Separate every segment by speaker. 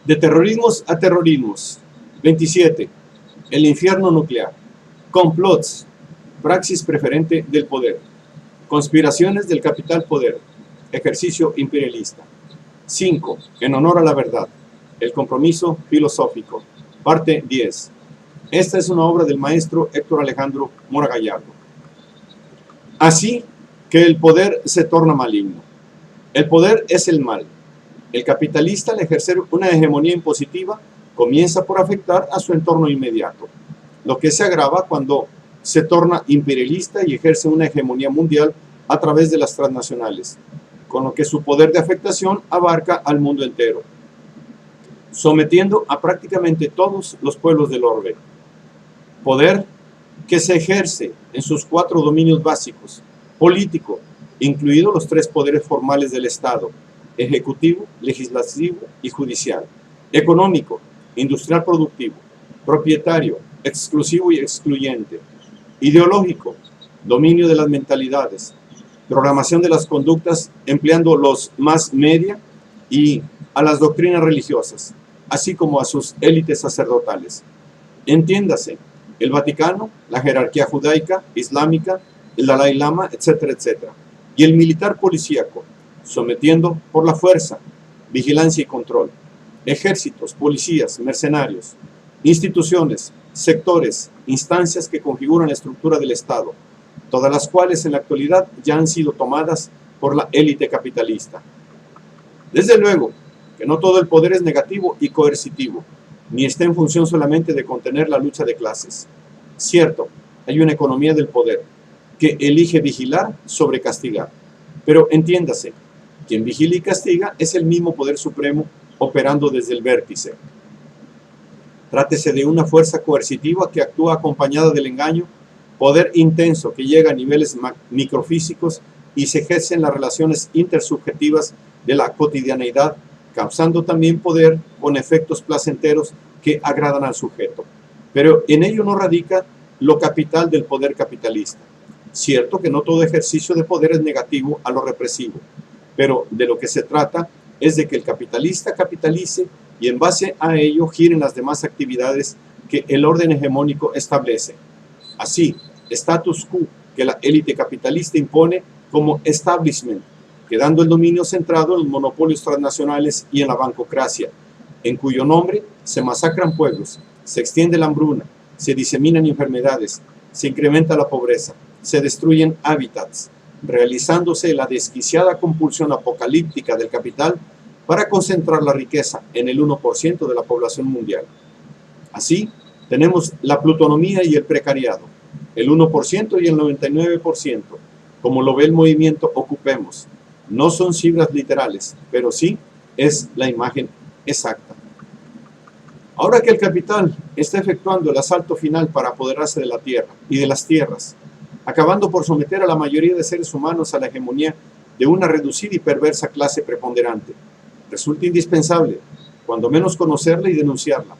Speaker 1: De terrorismos a terrorismos. 27. El infierno nuclear. Complots. Praxis preferente del poder. Conspiraciones del capital poder. Ejercicio imperialista. 5. En honor a la verdad. El compromiso filosófico. Parte 10. Esta es una obra del maestro Héctor Alejandro Mora Gallardo. Así que el poder se torna maligno. El poder es el mal. El capitalista, al ejercer una hegemonía impositiva, comienza por afectar a su entorno inmediato, lo que se agrava cuando se torna imperialista y ejerce una hegemonía mundial a través de las transnacionales, con lo que su poder de afectación abarca al mundo entero, sometiendo a prácticamente todos los pueblos del orbe. Poder que se ejerce en sus 4 dominios básicos: político, incluidos los 3 poderes formales del Estado: ejecutivo, legislativo y judicial; económico, industrial productivo; propietario, exclusivo y excluyente; ideológico, dominio de las mentalidades; programación de las conductas empleando los más media y a las doctrinas religiosas, así como a sus élites sacerdotales. Entiéndase, el Vaticano, la jerarquía judaica, islámica, el Dalai Lama, etcétera, etcétera. Y el militar policíaco, sometiendo por la fuerza, vigilancia y control; ejércitos, policías, mercenarios; instituciones, sectores, instancias que configuran la estructura del Estado, todas las cuales en la actualidad ya han sido tomadas por la élite capitalista. Desde luego que no todo el poder es negativo y coercitivo, ni está en función solamente de contener la lucha de clases. Cierto, hay una economía del poder que elige vigilar sobre castigar, pero entiéndase, quien vigila y castiga es el mismo poder supremo operando desde el vértice. Trátese de una fuerza coercitiva que actúa acompañada del engaño, poder intenso que llega a niveles microfísicos y se ejerce en las relaciones intersubjetivas de la cotidianeidad, causando también poder con efectos placenteros que agradan al sujeto. Pero en ello no radica lo capital del poder capitalista. Cierto que no todo ejercicio de poder es negativo a lo represivo, pero de lo que se trata es de que el capitalista capitalice y en base a ello giren las demás actividades que el orden hegemónico establece. Así, status quo que la élite capitalista impone como establishment, quedando el dominio centrado en los monopolios transnacionales y en la bancocracia, en cuyo nombre se masacran pueblos, se extiende la hambruna, se diseminan enfermedades, se incrementa la pobreza, se destruyen hábitats, realizándose la desquiciada compulsión apocalíptica del capital para concentrar la riqueza en el 1% de la población mundial. Así, tenemos la plutonomía y el precariado, el 1% y el 99%, como lo ve el movimiento Ocupemos. No son cifras literales, pero sí es la imagen exacta. Ahora que el capital está efectuando el asalto final para apoderarse de la tierra y de las tierras, acabando por someter a la mayoría de seres humanos a la hegemonía de una reducida y perversa clase preponderante, resulta indispensable, cuando menos, conocerla y denunciarla.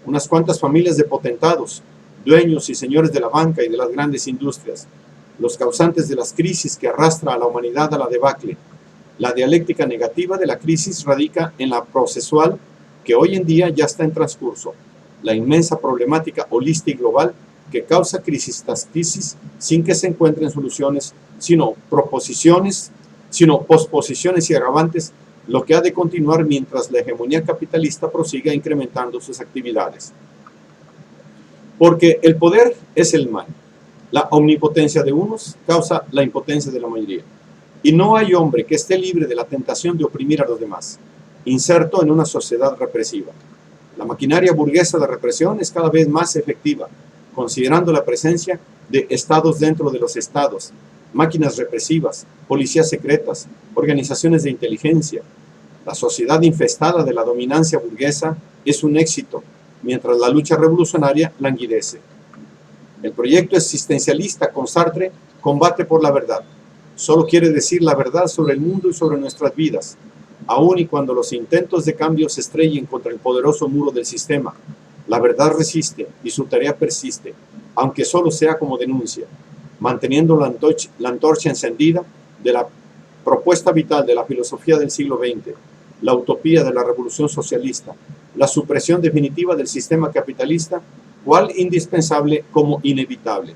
Speaker 1: Unas cuantas familias de potentados, dueños y señores de la banca y de las grandes industrias, los causantes de las crisis que arrastra a la humanidad a la debacle. La dialéctica negativa de la crisis radica en la procesual que hoy en día ya está en transcurso, la inmensa problemática holística y global que causa crisis tras crisis sin que se encuentren soluciones, sino posposiciones y agravantes, lo que ha de continuar mientras la hegemonía capitalista prosiga incrementando sus actividades. Porque el poder es el mal. La omnipotencia de unos causa la impotencia de la mayoría. Y no hay hombre que esté libre de la tentación de oprimir a los demás, inserto en una sociedad represiva. La maquinaria burguesa de represión es cada vez más efectiva, considerando la presencia de estados dentro de los estados, máquinas represivas, policías secretas, organizaciones de inteligencia. La sociedad infestada de la dominancia burguesa es un éxito, mientras la lucha revolucionaria languidece. El proyecto existencialista con Sartre combate por la verdad. Solo quiere decir la verdad sobre el mundo y sobre nuestras vidas, aun y cuando los intentos de cambio se estrellen contra el poderoso muro del sistema. La verdad resiste y su tarea persiste, aunque solo sea como denuncia, manteniendo la antorcha encendida de la propuesta vital de la filosofía del siglo XX, la utopía de la revolución socialista, la supresión definitiva del sistema capitalista, cual indispensable como inevitable.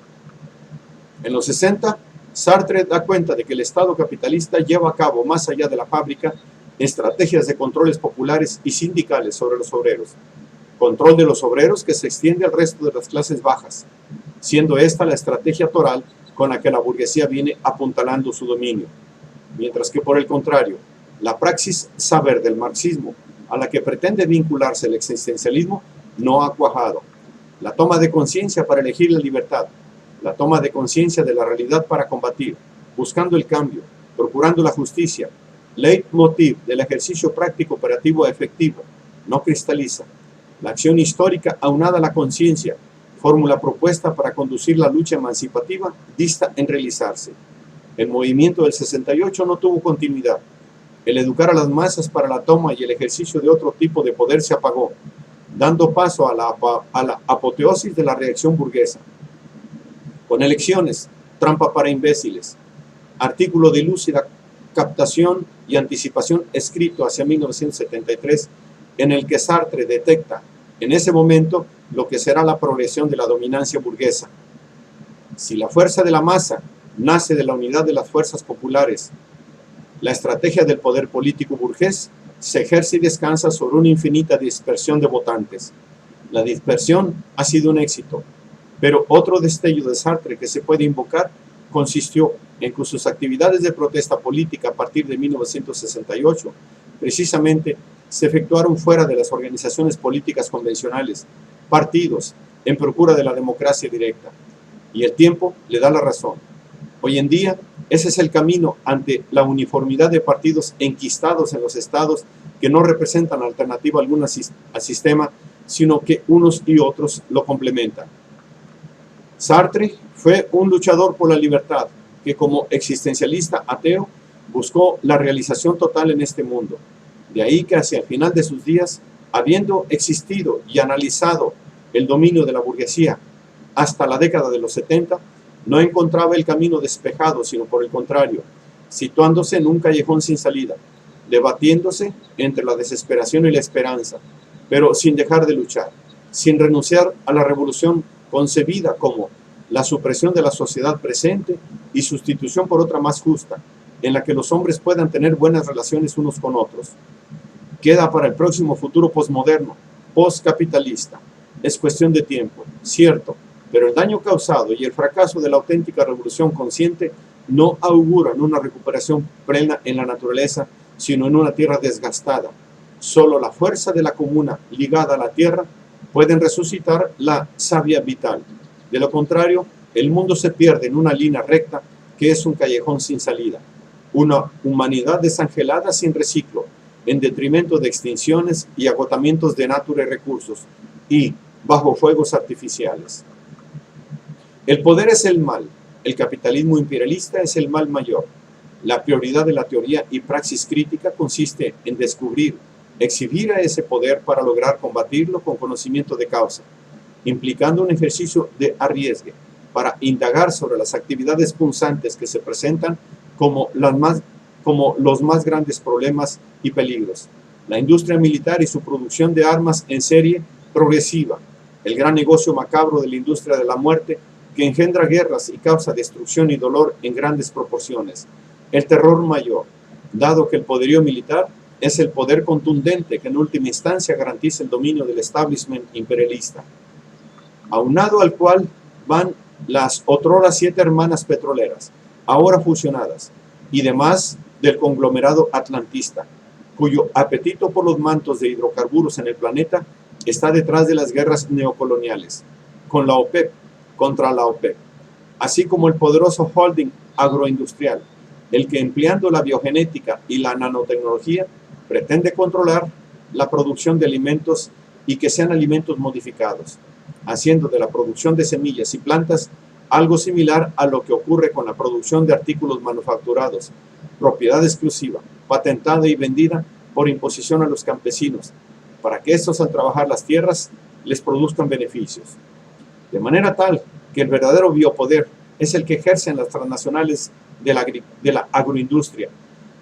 Speaker 1: En los 60, Sartre da cuenta de que el Estado capitalista lleva a cabo, más allá de la fábrica, estrategias de controles populares y sindicales sobre los obreros. Control de los obreros que se extiende al resto de las clases bajas, siendo esta la estrategia toral con la que la burguesía viene apuntalando su dominio. Mientras que, por el contrario, la praxis saber del marxismo, a la que pretende vincularse el existencialismo, no ha cuajado. La toma de conciencia para elegir la libertad, la toma de conciencia de la realidad para combatir, buscando el cambio, procurando la justicia, leitmotiv del ejercicio práctico operativo efectivo, no cristaliza. La acción histórica aunada a la conciencia, fórmula propuesta para conducir la lucha emancipativa, dista en realizarse. El movimiento del 68 no tuvo continuidad. El educar a las masas para la toma y el ejercicio de otro tipo de poder se apagó, dando paso a la apoteosis de la reacción burguesa. Con elecciones, trampa para imbéciles, artículo de lúcida captación y anticipación escrito hacia 1973, en el que Sartre detecta en ese momento lo que será la progresión de la dominancia burguesa. Si la fuerza de la masa nace de la unidad de las fuerzas populares, la estrategia del poder político burgués se ejerce y descansa sobre una infinita dispersión de votantes. La dispersión ha sido un éxito, pero otro destello de Sartre que se puede invocar consistió en que sus actividades de protesta política a partir de 1968 precisamente se efectuaron fuera de las organizaciones políticas convencionales, partidos, en procura de la democracia directa. Y el tiempo le da la razón. Hoy en día, ese es el camino ante la uniformidad de partidos enquistados en los estados que no representan alternativa alguna al sistema, sino que unos y otros lo complementan. Sartre fue un luchador por la libertad que, como existencialista ateo, buscó la realización total en este mundo. De ahí que hacia el final de sus días, habiendo existido y analizado el dominio de la burguesía hasta la década de los 70, no encontraba el camino despejado, sino por el contrario, situándose en un callejón sin salida, debatiéndose entre la desesperación y la esperanza, pero sin dejar de luchar, sin renunciar a la revolución concebida como la supresión de la sociedad presente y sustitución por otra más justa, en la que los hombres puedan tener buenas relaciones unos con otros. Queda para el próximo futuro posmoderno, postcapitalista. Es cuestión de tiempo, cierto, pero el daño causado y el fracaso de la auténtica revolución consciente no auguran una recuperación plena en la naturaleza, sino en una tierra desgastada. Solo la fuerza de la comuna ligada a la tierra pueden resucitar la savia vital. De lo contrario, el mundo se pierde en una línea recta que es un callejón sin salida. Una humanidad desangelada sin reciclo, en detrimento de extinciones y agotamientos de natura y recursos, y bajo fuegos artificiales. El poder es el mal, el capitalismo imperialista es el mal mayor. La prioridad de la teoría y praxis crítica consiste en descubrir, exhibir a ese poder para lograr combatirlo con conocimiento de causa, implicando un ejercicio de arriesgue para indagar sobre las actividades punzantes que se presentan como los más grandes problemas y peligros. La industria militar y su producción de armas en serie progresiva, el gran negocio macabro de la industria de la muerte que engendra guerras y causa destrucción y dolor en grandes proporciones, el terror mayor, dado que el poderío militar es el poder contundente que en última instancia garantiza el dominio del establishment imperialista, aunado al cual van las otrora 7 hermanas petroleras, ahora fusionadas, y demás del conglomerado atlantista, cuyo apetito por los mantos de hidrocarburos en el planeta está detrás de las guerras neocoloniales, con la OPEP contra la OPEP, así como el poderoso holding agroindustrial, el que empleando la biogenética y la nanotecnología pretende controlar la producción de alimentos y que sean alimentos modificados, haciendo de la producción de semillas y plantas algo similar a lo que ocurre con la producción de artículos manufacturados, propiedad exclusiva, patentada y vendida por imposición a los campesinos, para que estos al trabajar las tierras les produzcan beneficios. De manera tal que el verdadero biopoder es el que ejercen las transnacionales de la agroindustria,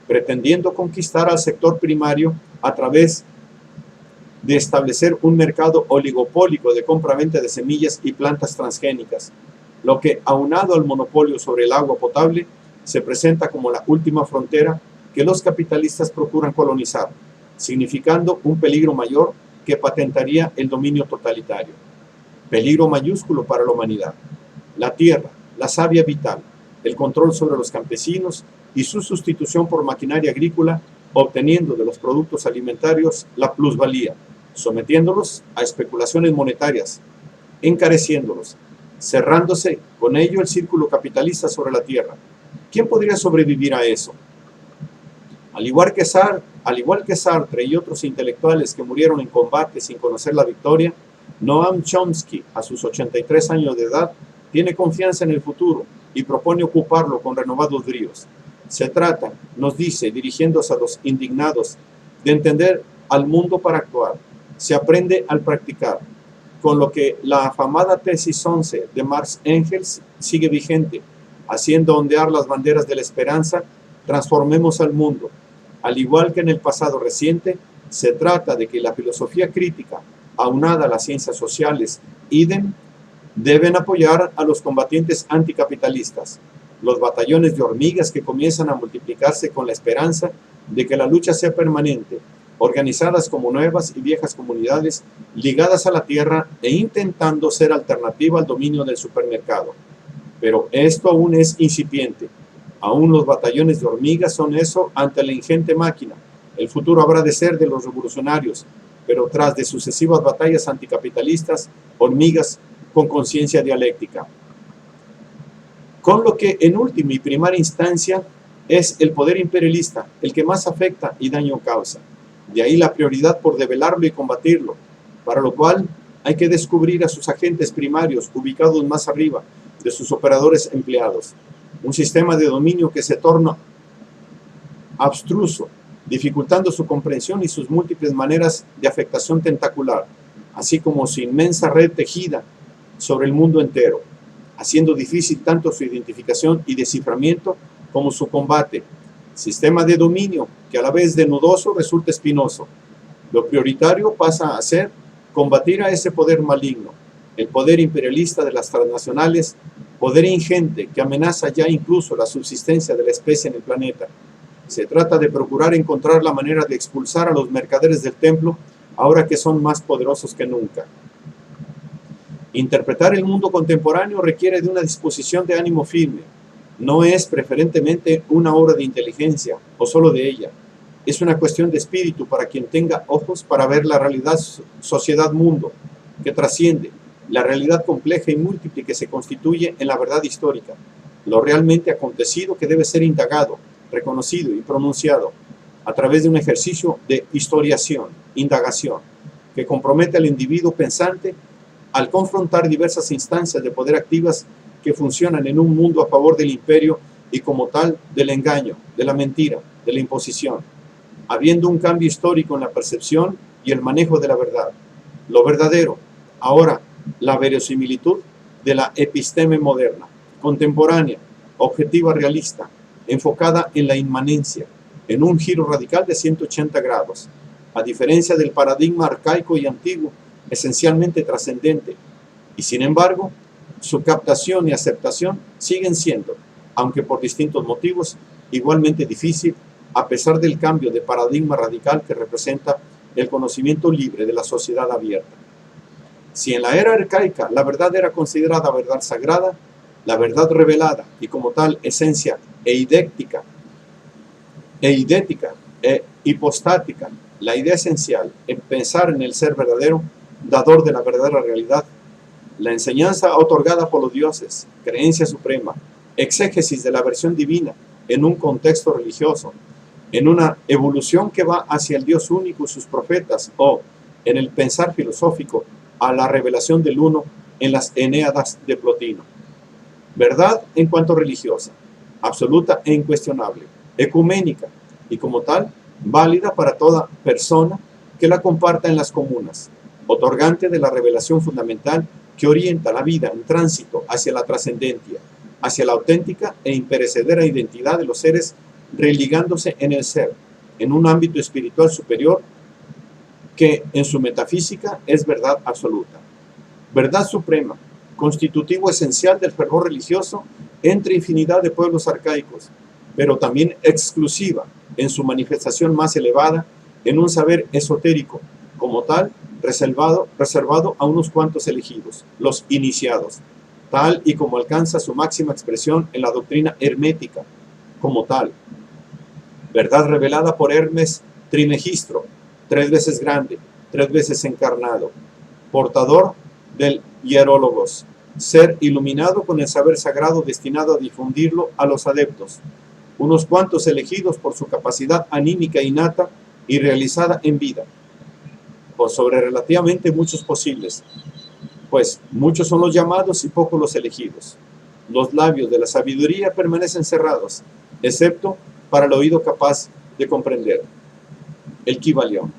Speaker 1: pretendiendo conquistar al sector primario a través de establecer un mercado oligopólico de compra-venta de semillas y plantas transgénicas, lo que, aunado al monopolio sobre el agua potable, se presenta como la última frontera que los capitalistas procuran colonizar, significando un peligro mayor que patentaría el dominio totalitario. Peligro mayúsculo para la humanidad. La tierra, la savia vital, el control sobre los campesinos y su sustitución por maquinaria agrícola, obteniendo de los productos alimentarios la plusvalía, sometiéndolos a especulaciones monetarias, encareciéndolos, cerrándose con ello el círculo capitalista sobre la tierra. ¿Quién podría sobrevivir a eso? Al igual que Sartre y otros intelectuales que murieron en combate sin conocer la victoria, Noam Chomsky, a sus 83 años de edad, tiene confianza en el futuro y propone ocuparlo con renovados bríos. Se trata, nos dice, dirigiéndose a los indignados, de entender al mundo para actuar. Se aprende al practicar, con lo que la afamada tesis 11 de Marx Engels sigue vigente, haciendo ondear las banderas de la esperanza. Transformemos al mundo. Al igual que en el pasado reciente, se trata de que la filosofía crítica, aunada a las ciencias sociales, idem, deben apoyar a los combatientes anticapitalistas, los batallones de hormigas que comienzan a multiplicarse con la esperanza de que la lucha sea permanente, organizadas como nuevas y viejas comunidades ligadas a la tierra e intentando ser alternativa al dominio del supermercado. Pero esto aún es incipiente. Aún los batallones de hormigas son eso ante la ingente máquina. El futuro habrá de ser de los revolucionarios, pero tras de sucesivas batallas anticapitalistas, hormigas con conciencia dialéctica. Con lo que en última y primaria instancia es el poder imperialista el que más afecta y daño causa. De ahí la prioridad por develarlo y combatirlo, para lo cual hay que descubrir a sus agentes primarios ubicados más arriba de sus operadores empleados. Un sistema de dominio que se torna abstruso, dificultando su comprensión y sus múltiples maneras de afectación tentacular, así como su inmensa red tejida sobre el mundo entero, haciendo difícil tanto su identificación y desciframiento como su combate. Sistema de dominio que a la vez de nudoso resulta espinoso. Lo prioritario pasa a ser combatir a ese poder maligno, el poder imperialista de las transnacionales, poder ingente que amenaza ya incluso la subsistencia de la especie en el planeta. Se trata de procurar encontrar la manera de expulsar a los mercaderes del templo ahora que son más poderosos que nunca. Interpretar el mundo contemporáneo requiere de una disposición de ánimo firme. No es preferentemente una obra de inteligencia o solo de ella. Es una cuestión de espíritu para quien tenga ojos para ver la realidad sociedad-mundo que trasciende la realidad compleja y múltiple que se constituye en la verdad histórica, lo realmente acontecido que debe ser indagado, reconocido y pronunciado a través de un ejercicio de historiación, indagación, que compromete al individuo pensante al confrontar diversas instancias de poder activas que funcionan en un mundo a favor del imperio y como tal del engaño, de la mentira, de la imposición, habiendo un cambio histórico en la percepción y el manejo de la verdad. Lo verdadero, ahora, la verosimilitud de la episteme moderna, contemporánea, objetiva, realista, enfocada en la inmanencia, en un giro radical de 180 grados, a diferencia del paradigma arcaico y antiguo, esencialmente trascendente, y sin embargo, su captación y aceptación siguen siendo, aunque por distintos motivos, igualmente difícil, a pesar del cambio de paradigma radical que representa el conocimiento libre de la sociedad abierta. Si en la era arcaica la verdad era considerada verdad sagrada, la verdad revelada y como tal esencia eidética e hipostática, la idea esencial en pensar en el ser verdadero, dador de la verdadera realidad, la enseñanza otorgada por los dioses, creencia suprema, exégesis de la versión divina en un contexto religioso, en una evolución que va hacia el Dios único y sus profetas, o en el pensar filosófico a la revelación del uno en las Eneadas de Plotino. Verdad en cuanto religiosa, absoluta e incuestionable, ecuménica y como tal, válida para toda persona que la comparta en las comunas, otorgante de la revelación fundamental que orienta la vida en tránsito hacia la trascendencia, hacia la auténtica e imperecedera identidad de los seres religándose en el ser, en un ámbito espiritual superior que en su metafísica es verdad absoluta, verdad suprema, constitutivo esencial del fervor religioso entre infinidad de pueblos arcaicos, pero también exclusiva en su manifestación más elevada en un saber esotérico, como tal, reservado a unos cuantos elegidos, los iniciados, tal y como alcanza su máxima expresión en la doctrina hermética, como tal, verdad revelada por Hermes Trimegistro, 3 veces grande, 3 veces encarnado, portador del hierólogos, ser iluminado con el saber sagrado destinado a difundirlo a los adeptos, unos cuantos elegidos por su capacidad anímica innata y realizada en vida, o sobre relativamente muchos posibles, pues muchos son los llamados y pocos los elegidos. Los labios de la sabiduría permanecen cerrados, excepto para el oído capaz de comprender. El Kybalión.